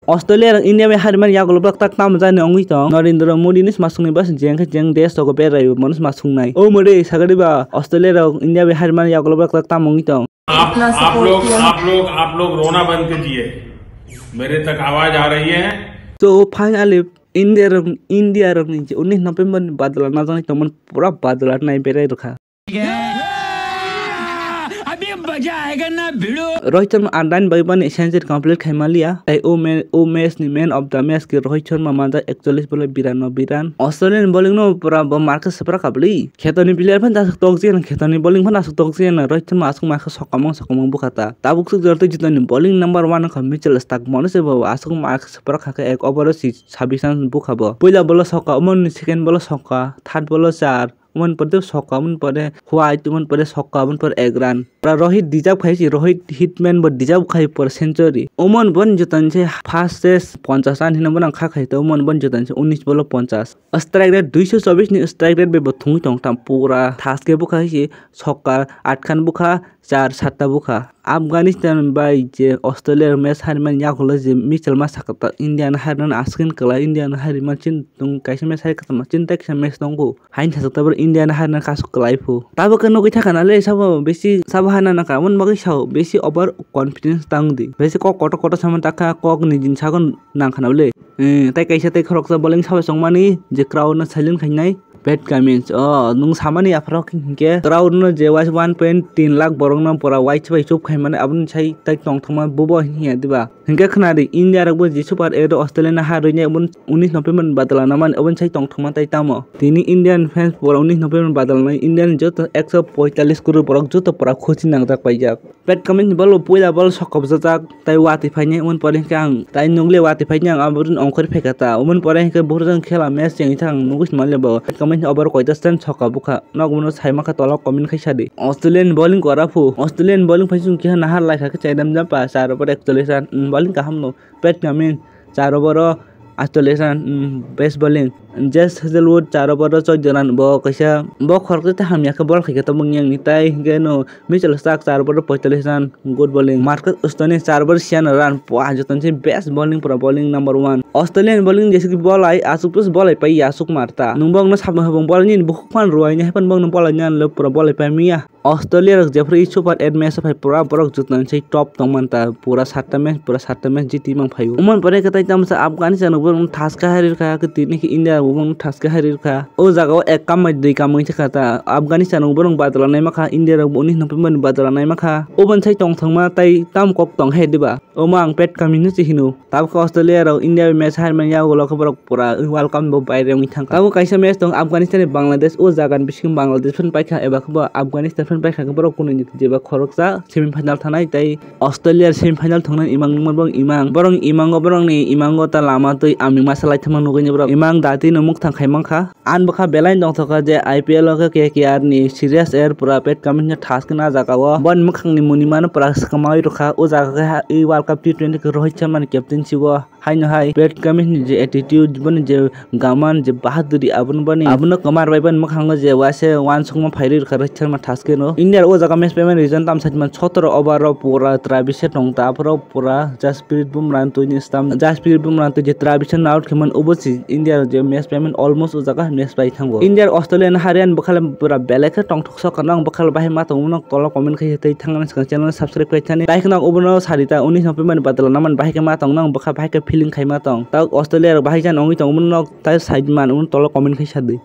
Australia rang India me harman ya golok tak tam jani ongui tong Narendra Modi ni masungni bas jeng desh to ko berai manus masungnai o mode sagadi ba Australia rang India me harman ya golok tak tam ongui tong आप लोग रोना बंद कीजिए, मेरे तक आवाज आ रही है। तो फाइनली इंडिया रंग 19 नवंबर बादल ना जाने तो मन पूरा बादल नहीं बेरे रखा अभी मजा आएगा ना भिड़ो रोहित शर्मा अंडर बाई बन सेंचुरी कंप्लीट खाई मालिया ओ मैच नि मैन ऑफ द मैच के रोहित शर्मा माजा 41 बॉल 92 रन ऑस्ट्रेलियन बॉलिंग नो पूरा मार्केट से पूरा काबली खेतनी प्लेयर फन दासक तोक्सियन खेतनी बॉलिंग फन दासक तोक्सियन रोहित शर्मा आसक मार्केट सकमंग बुखाता ताबुक सुक जरते जितनी बॉलिंग नंबर 1 ख मिचेल स्टार्क मन से आसक मार्केट से पूरा खाके एक ओवर 26 रन बुखाबो पहिला बॉल सका उमन सेकेंड बॉल सका थर्ड बॉल 4 मन पर सका मन पर व्हाइट मन पर सका मन पर 1 रन रोहित डिजर्व खाई रोहित हिटमैन ब डिजर्व खाई पर सेंचुरी ओमन बन जतन से फास्ट से 50 रन हिन बन खा खाई तो ओमन बन जतन से 19 बॉल 50 स्ट्राइक रेट 224 नि स्ट्राइक रेट बे थुंग तंग तम पूरा थास के बुखा है सका 8 Khan बुखा 4 7 बुखा Afghanistan by J Australia match Harman या होल जे मिचेल मा सकता इंडिया हारन आस्किन कला इंडिया हारिमान चिन तुम कैसे मैच हाय खतम चिन तक मैच दंगो हाइन थासकता बर इंडिया हारन कासु कलाइफु ताबो कनो गइ थाखानाले सब बेसी सब हाना नका मन बगै साउ बेसी ओभर कॉन्फिडेंस तांगदि बेसी कट सामान ताखा कक निजिन सागन नांखानावले ताइ कैसे ताइ खरकसा बॉलिंग साव संगमानि जे क्राउड न silent खाइनाय Pat Cummins nung samani afro ke crowd no je was 1.3 lakh borong nam pora white bai chup khai mane abun chai tai tong thoma bobo hiya diba hinga khnari India rak bo je super ero Australia ha roine abun 19 November badala naman abun chai tong thoma tai tamo tini Indian fans pora 19 November badala nai Indian jot 145 crore borok jot pora khochi nang tak paijak Pat Cummins bolo poila bol sokop jak tai wati phaine un pore kang tai nungle wati phaine ang abun ongkhor phekata umun pore ke borjang khela match jeng thang nugus malle bo over कयतास्तान छका बुखा नगमनो साइमाखा तला comment खैसादि Australian bowling कराफु Australian bowling फैसुं के नाहार लाइखा के चाइदाम जापा 4 ओवर 41 रन बॉलिंग का हमनो Pat Cummins 4 over 48 run best bowling Josh Hazlewood 4 over 14 run ब कैसा ब खरकते हामिया के बॉल खैके त मंगियां निताय गेनो Mitchell Starc 4 over 45 run good bowling Marcus उस्तने 4 ओवर 96 रन पा जतन से बेस्ट बॉलिंग पूरा बॉलिंग नंबर 1 ऑस्ट्रेलियन बॉलिंग जैसे कि बॉल आई आसुक प्लस बॉल आई पाई आसुक मारता नुंबंग न साबन हबंग बॉल नि बुखफान रोय ने हपन बंग न बॉल न्यान ल पूरा बॉल आई पाई मिया ऑस्ट्रेलिया रक जेफ्री सुपर एड मैच फाइ पूरा बरक जतन से टॉप तमनता पूरा 7 मैच जीती मंग फाइ उमन परे कतै तमसा अफगानिस्तान बर थास का हारिर का के तिनि कि इंडिया उमन थास का हारिर का ओ जागाव एक काम मै दुई काम मै खाता अफगानिस्तान बर बादला नाय माखा इंडिया रक 19 नवंबर बादला नाय माखा ओबन छै तंग थंगमा तै ताम कक तंग हे दिबा ओ मांग पेट कमिनु चिहिनु ताब ऑस्ट्रेलिया रक इंडिया मैच हारमान या गोलक बरक पूरा वेलकम बो बायरे मै थांग ताब कैसा मैच दं अफगानिस्तान बांग्लादेश ओ जागान बिसिम बांग्लादेश फन पाइखा एबा खबा अफगानिस्तान फन पाइखा बरक कुनै जेबा खरकसा सेमिफाइनाल थानाय तै ऑस्ट्रेलिया सेमिफाइनाल थंनाय इमांग नंबर इमांग बरं नि इमांग ता लामा तै आमि मासालाय थमा नुगैनि बरक इमांग दाति नमुक थांखाय मांखा आन बखा बेलाइन दं थका जे आईपीएल के केकेआर नि सीरियस एयर पूरा पेट कमिन थास्क ना जागाव बन मखंनि मुनिमान पूरा सकमाय रखा ओ जागा ए वर्ल्ड कप टी20 के रोहित शर्मा नि कैप्टनशिप हाइनो हाय पेट कमिन जे एटीट्यूड बन जे गामान जे बहादुरी आबन कमार बाय बन मखंग जे वासे वान संगमा फाइरि रखा Rohit Sharma task no India ओ जागा मैच पेमेंट रिजन ताम साइडमान 17 ओवर पूरा ट्राविस दं ताफोराव पूरा जसप्रीत बुमराह तोनि स्टाम जसप्रीत बुमराह तो जे ट्राविस आउट खेमन ओबसि इंडिया जे मैच पेमेंट ऑलमोस्ट ओ जागा मैच बाय थांगो इंडिया ऑस्ट्रेलिया हारियान बखाल पूरा बेलेक टंगथक सकनांग बखाल बाय मा तंगन तल कमेंट खै तै थांगन चैनल सब्सक्राइब खाय थानि बायखना ओबनो सारिता 19 नवंबर बादला नामान बायके मा तंगन बखा बायके फिलिंग खाय मा तंग ता ऑस्ट्रेलिया बाय जान अंगि तंगमन ता साइड मान उन तल कमेंट खै सादि